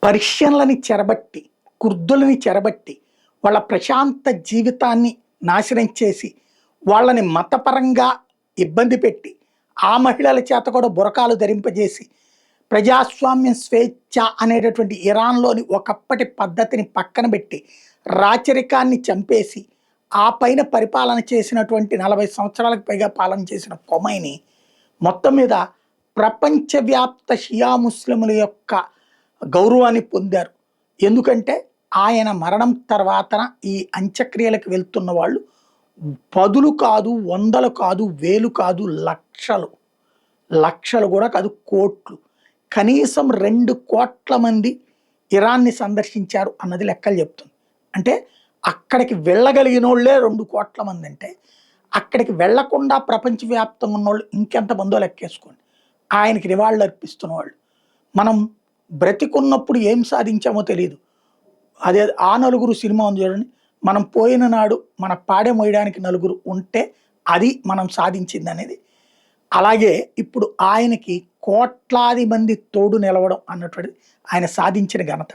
పర్షియన్లని చెరబట్టి, కుర్దులని చెరబట్టి, వాళ్ళ ప్రశాంత జీవితాన్ని నాశనం చేసి, వాళ్ళని మతపరంగా ఇబ్బంది పెట్టి, ఆ మహిళల చేత కూడా బురకాలు ధరింపజేసి, ప్రజాస్వామ్యం స్వేచ్ఛ అనేటటువంటి ఇరాన్లోని ఒకప్పటి పద్ధతిని పక్కన పెట్టి, రాచరికాన్ని చంపేసి, ఆ పైన పరిపాలన చేసినటువంటి 40 సంవత్సరాలకు పైగా పాలన చేసిన కొమైని మొత్తం మీద ప్రపంచవ్యాప్త షియా ముస్లిముల యొక్క గౌరవాన్ని పొందారు. ఎందుకంటే ఆయన మరణం తర్వాతన ఈ అంత్యక్రియలకు వెళ్తున్న వాళ్ళు పదులు కాదు, వందలు కాదు, వేలు కాదు, లక్షలు, లక్షలు కూడా కాదు, కోట్లు, కనీసం 2 కోట్ల మంది ఇరాన్ని సందర్శించారు అన్నది లెక్కలు చెప్తుంది. అంటే అక్కడికి వెళ్ళగలిగిన వాళ్ళే 2 కోట్ల మంది అంటే, అక్కడికి వెళ్లకుండా ప్రపంచవ్యాప్తంగా ఉన్నోళ్ళు ఇంకెంతమందో లెక్కేసుకోండి. ఆయనకి నివాళులు అర్పిస్తున్న వాళ్ళు. మనం బ్రతికున్నప్పుడు ఏం సాధించామో తెలియదు. అదే ఆ నలుగురు సినిమా ఉంది చూడండి. మనం పోయిన నాడు మన పాడె మోయడానికి నలుగురు ఉంటే అది మనం సాధించింది అనేది. అలాగే ఇప్పుడు ఆయనకి కోట్లాది మంది తోడు నిలవడం అన్నటువంటిది ఆయన సాధించిన ఘనత.